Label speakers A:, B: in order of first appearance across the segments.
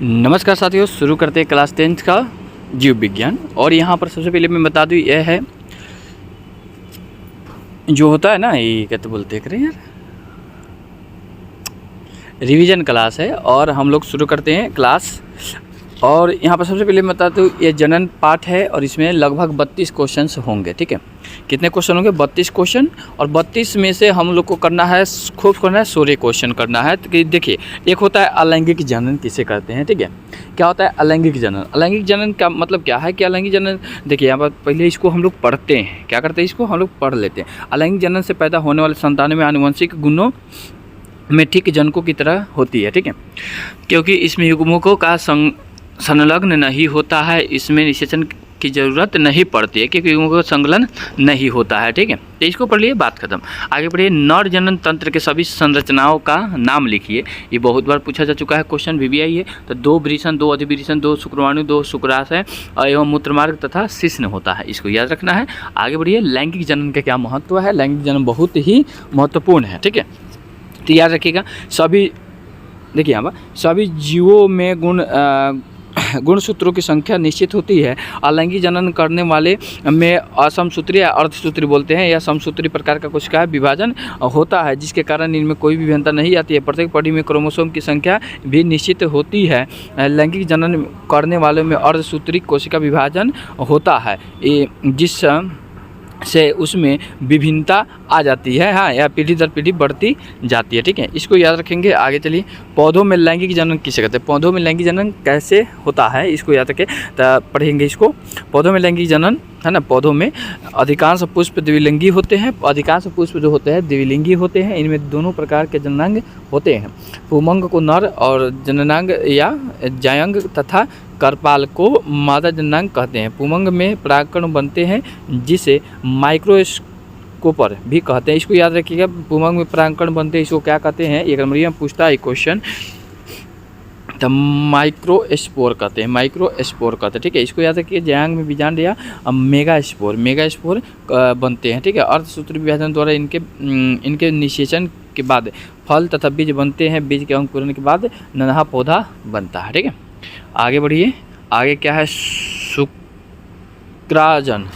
A: नमस्कार साथियों, शुरू करते हैं क्लास 10th का जीव विज्ञान। और यहाँ पर सबसे पहले मैं बता दूँ, यह है जो होता है ना, ये क्या तो बोलते हैं यार, रिवीजन क्लास है। और हम लोग शुरू करते हैं क्लास। और यहाँ पर सबसे पहले मैं बता दूँ, ये जनन पाठ है और इसमें लगभग 32 क्वेश्चंस होंगे। ठीक है, कितने क्वेश्चन होंगे? 32 क्वेश्चन। और 32 में से हम लोग को करना है, खूब करना है, 16 क्वेश्चन करना है। तो देखिए, एक होता है अलैंगिक जनन, किसे कहते हैं? ठीक है, क्या होता है अलैंगिक जनन? अलैंगिक जनन का मतलब क्या है कि अलैंगिक जनन, देखिए यहाँ पर पहले इसको हम लोग पढ़ते हैं। क्या करते हैं? इसको हम लोग पढ़ लेते हैं। अलैंगिक जनन से पैदा होने वाले संतानों में आनुवंशिक गुणों में ठीक जनकों की तरह होती है। ठीक है, क्योंकि इसमें युग्मकों का संलग्न नहीं होता है, इसमें निषेचन की ज़रूरत नहीं पड़ती है, क्योंकि युग्मकों का संलग्न नहीं होता है। ठीक है, तो इसको पढ़ लिए, बात खत्म। आगे बढ़िए। नर जनन तंत्र के सभी संरचनाओं का नाम लिखिए। ये बहुत बार पूछा जा चुका है, क्वेश्चन VBI है। तो 2 वृषण, 2 अधिवृषण, 2 शुक्रवाणु, 2 शुक्राशय एवं मूत्रमार्ग तथा शिश्न होता है, इसको याद रखना है। आगे बढ़िए। लैंगिक जनन का क्या महत्व है? लैंगिक जनन बहुत ही महत्वपूर्ण है। ठीक है, तो याद रखिएगा। सभी, देखिए यहाँ पर सभी जीवों में गुणसूत्रों की संख्या निश्चित होती है। अलैंगिक जनन करने वाले में असमसूत्री या अर्धसूत्री बोलते हैं या समसूत्री प्रकार का कोशिका विभाजन होता है, जिसके कारण इनमें कोई भी भिन्नता नहीं आती है। प्रत्येक पढ़ी में क्रोमोसोम की संख्या भी निश्चित होती है। लैंगिक जनन करने वालों में अर्धसूत्री कोशिका विभाजन होता है, जिस से उसमें विभिन्नता आ जाती है, हाँ, या पीढ़ी दर पीढ़ी बढ़ती जाती है। ठीक है, इसको याद रखेंगे। आगे चलिए। पौधों में लैंगिक जनन किसे कहते हैं? पौधों में लैंगिक जनन कैसे होता है, इसको याद रखें, तो पढ़ेंगे इसको। पौधों में लैंगिक जनन है ना, पौधों में अधिकांश पुष्प द्विलिंगी होते हैं। अधिकांश पुष्प जो होते हैं द्विलिंगी होते हैं। इनमें दोनों प्रकार के जननांग होते हैं। पुंमंग को नर और जननांग या जायंग तथा करपाल को मादा जननांग कहते हैं। पुंमंग में परागकण बनते हैं, जिसे माइक्रोस्कोपर भी कहते हैं। इसको याद रखिएगा, पुंमंग में परागकण बनते हैं, इसको क्या कहते हैं? एक नंबर में पूछता है क्वेश्चन, तो माइक्रोस्पोर कहते हैं, माइक्रोस्पोर कहते हैं। ठीक है, इसको याद रखिए। जायंग में बीजांड या मेगास्पोर बनते हैं। ठीक है, अर्धसूत्री विभाजन द्वारा इनके निषेचन के बाद फल तथा बीज बनते हैं। बीज के अंकुरण के बाद नन्हा पौधा बनता है। ठीक है, आगे बढ़िए। आगे क्या है?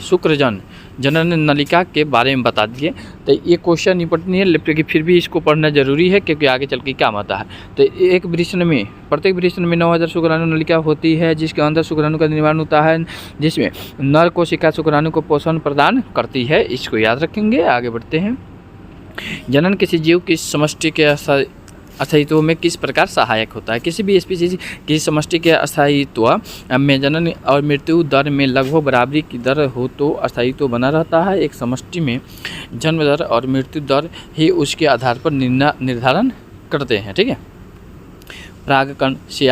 A: शुक्रजन जनन नलिका के बारे में बता दिए। तो ये क्वेश्चन इंपॉर्टेंट नहीं है, लेकिन फिर भी इसको पढ़ना जरूरी है, क्योंकि आगे चल के काम आता है। तो एक वृषण में, प्रत्येक वृषण में 9000 शुक्राणु नलिका होती है, जिसके अंदर शुक्राणु का निर्माण होता है, जिसमें नर कोशिका शुक्राणु को पोषण प्रदान करती है। इसको याद रखेंगे। आगे बढ़ते हैं। जनन किसी जीव की समष्टि के अस्थायित्व में किस प्रकार सहायक होता है? किसी भी स्पीशीज की समष्टि के अस्थायित्व में जनन और मृत्यु दर में लगभग बराबरी की दर हो तो अस्थायित्व बना रहता है। एक समष्टि में जन्म दर और मृत्यु दर ही उसके आधार पर निर्धारण करते हैं। ठीक है, परागकण से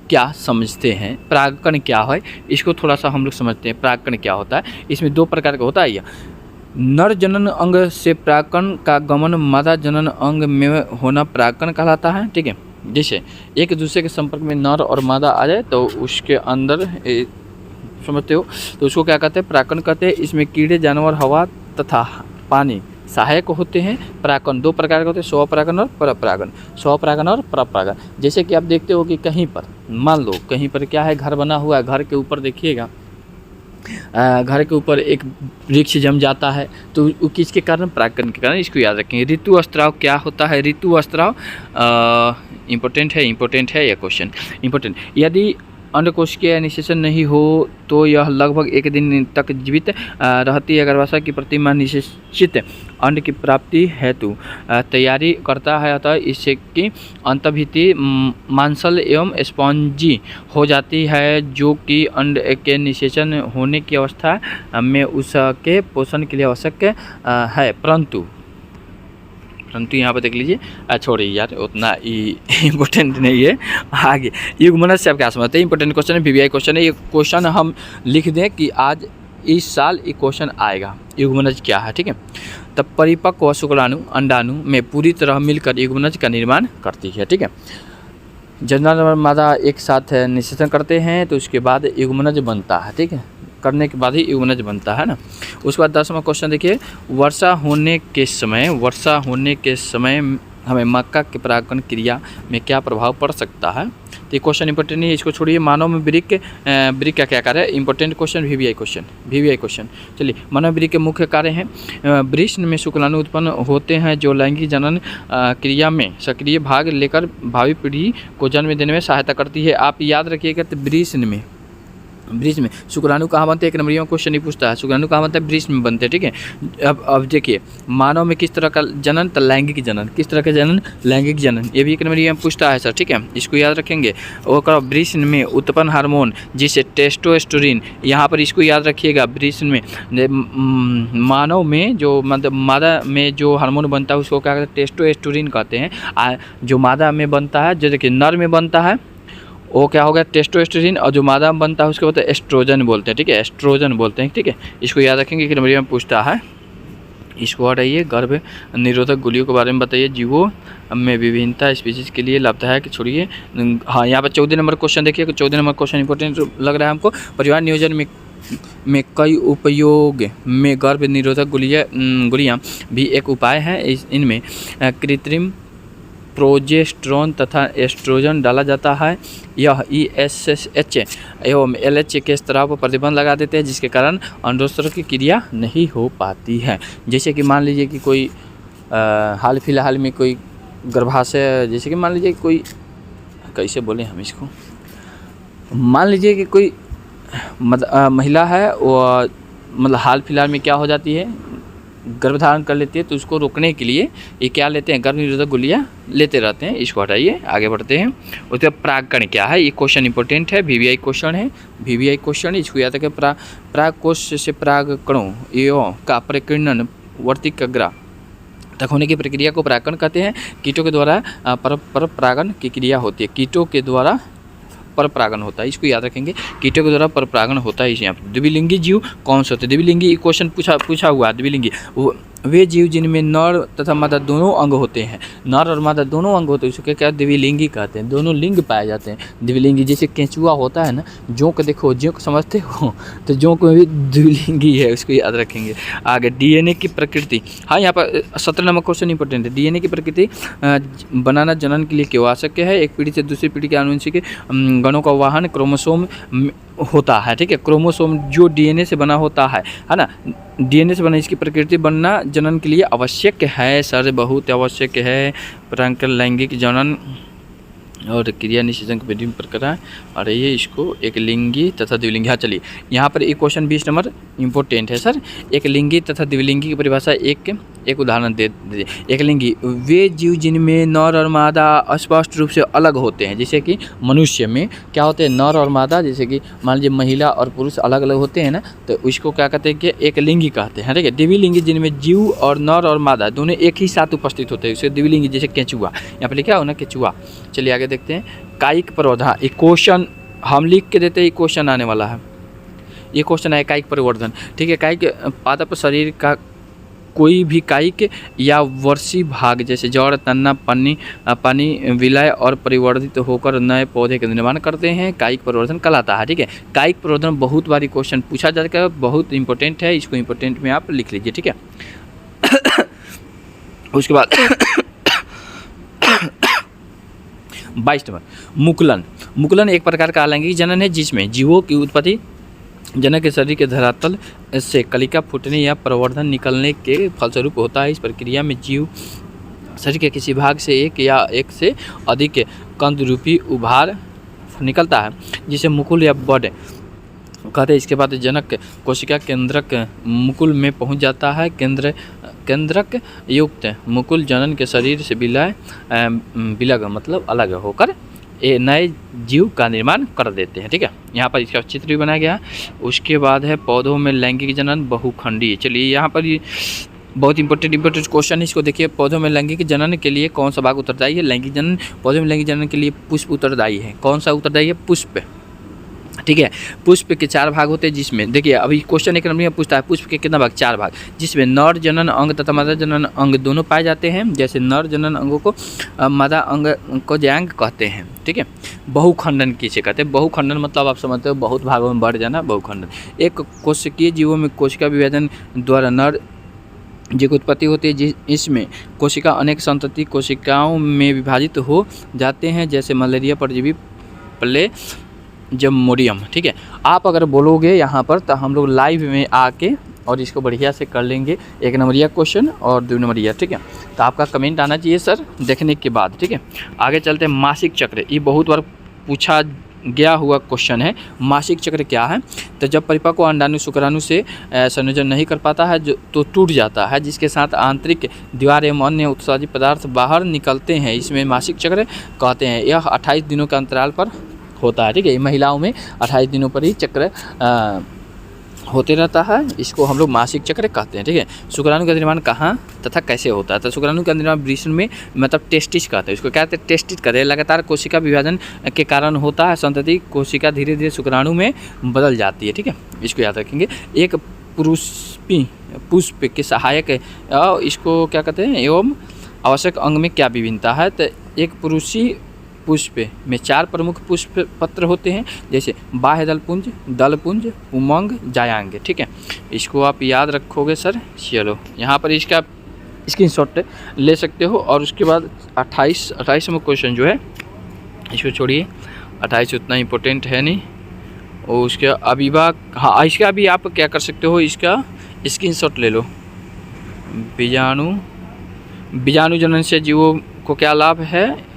A: क्या समझते हैं? परागकण क्या है, इसको थोड़ा सा हम लोग समझते हैं। परागकण क्या होता है? इसमें 2 प्रकार का होता है। नर जनन अंग से परागकण का गमन मादा जनन अंग में होना परागकण कहलाता है। ठीक है, जैसे एक दूसरे के संपर्क में नर और मादा आ जाए तो उसके अंदर, समझते हो, तो उसको क्या कहते हैं? परागकण कहते हैं। इसमें कीड़े, जानवर, हवा तथा पानी सहायक होते हैं। परागकण 2 प्रकार के होते हैं, स्वपरागन और परपरागन। स्वपरागन और परपरागन। जैसे कि आप देखते हो कि कहीं पर, मान लो कहीं पर क्या है, घर बना हुआ है, घर के ऊपर देखिएगा, घर के ऊपर एक वृक्ष जम जाता है, तो किसके कारण? परागकण के कारण। इसको याद रखेंगे। ऋतु स्त्राव क्या होता है? ऋतु स्त्राव इम्पोर्टेंट है यह क्वेश्चन, इम्पोर्टेंट। यदि अंडकोशिकीय निषेचन नहीं हो तो यह लगभग 1 दिन तक जीवित रहती है। गर्भाशय की प्रतिमा निषेचित अंड की प्राप्ति हेतु तैयारी करता है, अतः इससे की अंतर्भित्ति मांसल एवं स्पॉन्जी हो जाती है, जो कि अंड के निषेचन होने की अवस्था में उसके पोषण के लिए आवश्यक है। परंतु यहाँ पर देख लीजिए, छोड़िए यार, उतना इम्पोर्टेंट नहीं है। आगे, युग्मनज से आप क्या समझते हैं? इंपॉर्टेंट क्वेश्चन है, VBI क्वेश्चन है। ये क्वेश्चन हम लिख दें कि आज इस साल ये क्वेश्चन आएगा। युग्मनज क्या है? ठीक है, तब परिपक्व शुक्राणु अंडाणु में पूरी तरह मिलकर युग्मनज का निर्माण करती है। ठीक है, जनन और मादा एक साथ निषेचन करते हैं, तो उसके बाद युग्मनज बनता है। ठीक है, करने के बाद ही युग्मनज बनता है ना। उसके बाद 10वां क्वेश्चन देखिए। वर्षा होने के समय हमें मक्का के परागण क्रिया में क्या प्रभाव पड़ सकता है। तो ये क्वेश्चन इंपॉर्टेंट नहीं है, इसको छोड़िए। मानव में वृक्क का क्या कार्य है, इंपॉर्टेंट क्वेश्चन, वीवीआई क्वेश्चन। चलिए, मानव वृक्क के मुख्य कार्य हैं, वृषण में शुक्राणु उत्पन्न होते हैं जो लैंगिक जनन क्रिया में सक्रिय भाग लेकर भावी पीढ़ी को जन्म देने में सहायता करती है। आप याद रखिएगा, तो वृष में शुक्राणु कहाँ बनते हैं, 1 नंबर क्वेश्चन ही पूछता है, शुक्राणु कहाँ बनते हैं, वृष में बनते हैं, ठीक है। अब देखिए, मानव में किस तरह का जनन, तो लैंगिक जनन, किस तरह का जनन, लैंगिक जनन, ये भी 1 नंबर में पूछता है सर, ठीक है, इसको याद रखेंगे। और वृष में उत्पन्न हार्मोन जिसे टेस्टोस्टेरोन, यहाँ पर इसको याद रखिएगा, वृष में मानव में जो मतलब मादा में जो हार्मोन बनता है उसको क्या कहते हैं, टेस्टोस्टेरोन कहते हैं। जो मादा में बनता है, जो देखिए नर में बनता है वो क्या हो गया, टेस्टोस्टेरोन, और जो मादा में बनता है उसको बोलते हैं एस्ट्रोजन बोलते हैं, ठीक है, एस्ट्रोजन बोलते हैं, ठीक है। इसको याद रखेंगे कि नंबर में पूछता है। इसको हटाइए, गर्भ निरोधक गोलियों के बारे में बताइए, जीवों में विभिन्नता स्पीशीज के लिए लाभदायक, छोड़िए। हाँ, यहाँ पर 14 नंबर क्वेश्चन देखिए, 14 नंबर क्वेश्चन इंपॉर्टेंट लग रहा है हमको। परिवार नियोजन में कई उपयोग में गर्भ निरोधक गोलियाँ भी एक उपाय है। इनमें कृत्रिम प्रोजेस्टेरोन तथा एस्ट्रोजन डाला जाता है। यह ESH एवं LH के स्त्राव पर प्रतिबंध लगा देते हैं, जिसके कारण अंडोत्सर्ग की क्रिया नहीं हो पाती है। जैसे कि मान लीजिए कि कोई हाल फिलहाल में कोई गर्भाशय, जैसे कि मान लीजिए कोई, कैसे बोलें हम इसको, मान लीजिए कि कोई महिला है, वो मतलब हाल फिलहाल में क्या हो जाती है, गर्भधारण कर लेती है, तो उसको रोकने के लिए ये क्या लेते हैं, गर्भ निरोधक गोलियाँ लेते रहते हैं। इसको हटाइए, आगे बढ़ते हैं। उसके बाद परागकण क्या है, ये क्वेश्चन इंपॉर्टेंट है, वीवीआई क्वेश्चन है, इसको याद रखें। परागकोश से परागकणों एवं का प्रकीर्णन वर्तिकाग्र तक होने की प्रक्रिया को परागकण कहते हैं। कीटों के द्वारा पर परागण की क्रिया होती है, कीटों के द्वारा पर परागण होता है, इसको याद रखेंगे, कीटों के द्वारा पर परागण होता है। यहाँ पर द्विलिंगी जीव कौन से होते हैं, द्विलिंगी क्वेश्चन पूछा हुआ है। द्विलिंगी वे जीव जिनमें नर तथा मादा दोनों अंग होते हैं, नर और मादा दोनों अंग होते हैं, उसको क्या द्विलिंगी कहते हैं, दोनों लिंग पाए जाते हैं द्विलिंगी। जैसे केंचुआ होता है ना, जोंक देखो, जोंक समझते हो, तो जोंक में भी द्विलिंगी है, उसको याद रखेंगे। आगे DNA की प्रकृति, हाँ यहाँ पर 17 नंबर क्वेश्चन इंपॉर्टेंट है। DNA की प्रकृति बनाना जनन के लिए क्यों आवश्यक है। एक पीढ़ी से दूसरी पीढ़ी के आनुवंशिक गणों का वाहन क्रोमोसोम होता है, ठीक है, क्रोमोसोम जो DNA से बना होता है ना, DNA से बना, इसकी प्रकृति बनना जनन के लिए आवश्यक है सर, बहुत आवश्यक है। प्रांकल लैंगिक जनन और क्रिया निषेचन की विभिन्न प्रकार, और ये इसको एक लिंगी तथा द्विलिंगी। हाँ चलिए, यहाँ पर एक क्वेश्चन 20 नंबर इंपॉर्टेंट है सर। एक लिंगी तथा द्विलिंगी की परिभाषा एक उदाहरण दे दीजिए। एक लिंगी वे जीव जिनमें नर और मादा स्पष्ट रूप से अलग होते हैं, जैसे कि मनुष्य में क्या होते हैं, नर और मादा, जैसे कि मान लीजिए महिला और पुरुष अलग अलग होते हैं ना, तो उसको क्या कहते हैं कि एक लिंगी कहते हैं, ठीक है। द्विलिंगी जिनमें जीव और नर और मादा दोनों एक ही साथ उपस्थित होते हैं, उसे द्विलिंगी, जैसे केंचुआ, यहाँ पर लिखा हो ना केंचुआ। चलिए आगे देखते हैं। कायिक प्रवर्धन, एक क्वेश्चन हम लिख के देते हैं, क्वेश्चन आने वाला है, ये क्वेश्चन है कायिक परिवर्धन, ठीक है। कायिक पादप शरीर का कोई भी कायिक या वर्षी भाग जैसे जड़, तना, पानी विलय और परिवर्धित होकर नए पौधे का निर्माण करते हैं, कायिक परिवर्धन कहलाता है, ठीक है। कायिक परिवर्धन बहुत बारी क्वेश्चन पूछा जाता है, बहुत इंपॉर्टेंट है, इसको इंपॉर्टेंट में आप लिख लीजिए, ठीक है। उसके बाद 22 नंबर मुकुलन एक प्रकार का अलैंगिक जनन है, जिसमें जीवों की उत्पत्ति जनक के शरीर के धरातल से कलिका फूटने या प्रवर्धन निकलने के फलस्वरूप होता है। इस प्रक्रिया में जीव शरीर के किसी भाग से एक या एक से अधिक कंदरूपी उभार निकलता है, जिसे मुकुल या बड कहते हैं। इसके बाद जनक कोशिका केंद्रक मुकुल में पहुंच जाता है। केंद्रक युक्त मुकुल जनन के शरीर से विलग मतलब अलग होकर ये नए जीव का निर्माण कर देते हैं, ठीक है। यहाँ पर इसका चित्र भी बनाया गया। उसके बाद है पौधों में लैंगिक जनन बहुखंडीय। चलिए यहाँ पर ये बहुत इंपॉर्टेंट क्वेश्चन है, इसको देखिए। पौधों में लैंगिक जनन के लिए कौन सा भाग उत्तरदायी है। लैंगिक जनन, पौधों में लैंगिक जनन के लिए पुष्प उत्तरदायी है। कौन सा उत्तरदायी है, पुष्प, ठीक है। पुष्प के 4 भाग होते हैं, जिसमें देखिए अभी क्वेश्चन 1 नंबर में पूछता है पुष्प के कितना भाग, 4 भाग, जिसमें नर जनन अंग तथा मादा जनन अंग दोनों पाए जाते हैं। जैसे नर जनन अंगों को मादा अंग को जैंग कहते हैं, ठीक है। बहुखंडन किसे कहते हैं, बहुखंडन मतलब आप समझते हो बहुत भागों में बढ़ जाना, बहुखंडन। एक कोशिकीय जीवों में कोशिका विभाजन द्वारा नर जीव की उत्पत्ति होती है इसमें कोशिका अनेक संतति कोशिकाओं में विभाजित हो जाते हैं, जैसे मलेरिया परजीवी प्लाज्मोडियम। ठीक है, आप अगर बोलोगे यहाँ पर तो हम लोग लाइव में आके और इसको बढ़िया से कर लेंगे, 1 नंबरिया क्वेश्चन और 2 नंबरिया। ठीक है, तो आपका कमेंट आना चाहिए सर देखने के बाद। ठीक है, आगे चलते हैं। मासिक चक्र, ये बहुत बार पूछा गया हुआ क्वेश्चन है। मासिक चक्र क्या है? तो जब परिपक्व अंडाणु शुक्राणु से संयोजन नहीं कर पाता है तो टूट जाता है, जिसके साथ आंतरिक दीवार एवं अन्य उत्सर्जी पदार्थ बाहर निकलते हैं, इसमें मासिक चक्र कहते हैं। यह 28 दिनों के अंतराल पर होता है। ठीक है, महिलाओं में 28 दिनों पर ही चक्र होते रहता है, इसको हम लोग मासिक चक्र कहते हैं। ठीक है, शुक्राणु का निर्माण कहाँ तथा कैसे होता है? तो शुक्राणु का निर्माण वृषण में, मतलब टेस्टिस कहते हैं, इसको क्या कहते हैं? टेस्टिस कहते हैं। लगातार कोशिका विभाजन के कारण होता है, संतति कोशिका धीरे धीरे शुक्राणु में बदल जाती है। ठीक है, इसको याद रखेंगे। एक पुष्प के सहायक इसको क्या कहते हैं एवं आवश्यक अंग में क्या विभिन्नता है? तो एक पुरुषी पुष्प में 4 प्रमुख पुष्प पत्र होते हैं, जैसे बाह्य दलपुंज, दलपुंज, उमंग, जायांग। ठीक है, इसको आप याद रखोगे सर। चलो यहाँ पर इसका स्क्रीनशॉट ले सकते हो। और उसके बाद 28वां क्वेश्चन जो है, इसको छोड़िए, 28 उतना इम्पोर्टेंट है नहीं। और उसका अविवाह, हाँ इसका भी आप क्या कर सकते हो, इसका स्क्रीनशॉट ले लो। बीजाणु जनन से जीवों को क्या लाभ है?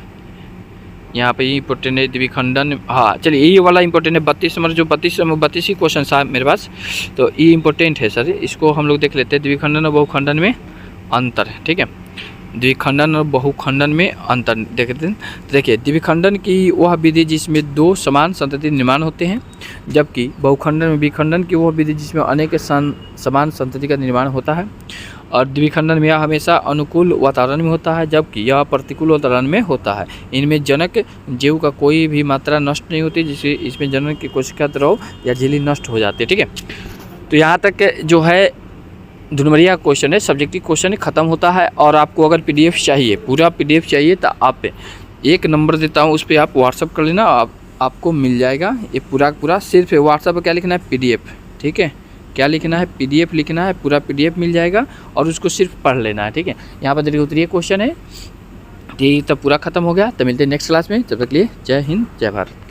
A: यहाँ पे इम्पोर्टेंट है द्विखंडन। हाँ चलिए, ये वाला इम्पोर्टेंट है 32 नंबर, जो 32 ही क्वेश्चन था मेरे पास, तो ये इम्पोर्टेंट है सर, इसको हम लोग देख लेते हैं। द्विखंडन और बहुखंडन में अंतर। ठीक है, द्विखंडन और बहुखंडन में अंतर देखते हैं। देखिए, द्विखंडन की वह विधि जिसमें 2 समान संतति निर्माण होते हैं, जबकि बहुखंडन में विखंडन की वह विधि जिसमें अनेक समान संतति का निर्माण होता है। और द्विखंडन में यह हमेशा अनुकूल वातावरण में होता है, जबकि यह प्रतिकूल वातावरण में होता है। इनमें जनक जीव का कोई भी मात्रा नष्ट नहीं होती, जिससे इसमें जनक की कोशिका द्रव या झिल्ली नष्ट हो जाती है। ठीक है, तो यहाँ तक जो है 2 नंबरिया क्वेश्चन है, सब्जेक्टिव क्वेश्चन ख़त्म होता है। और आपको अगर PDF चाहिए, पूरा PDF चाहिए, तो आप 1 नंबर देता हूँ, उस पर आप व्हाट्सअप कर लेना, आपको मिल जाएगा ये पूरा। सिर्फ व्हाट्सअप पर क्या लिखना है? PDF। ठीक है, क्या लिखना है? PDF लिखना है, पूरा PDF मिल जाएगा और उसको सिर्फ पढ़ लेना है। ठीक है, यहाँ पर दीर्घोत्तरीय क्वेश्चन है। ये तो पूरा खत्म हो गया। तो मिलते हैं नेक्स्ट क्लास में, तब तक के लिए जय हिंद, जय भारत।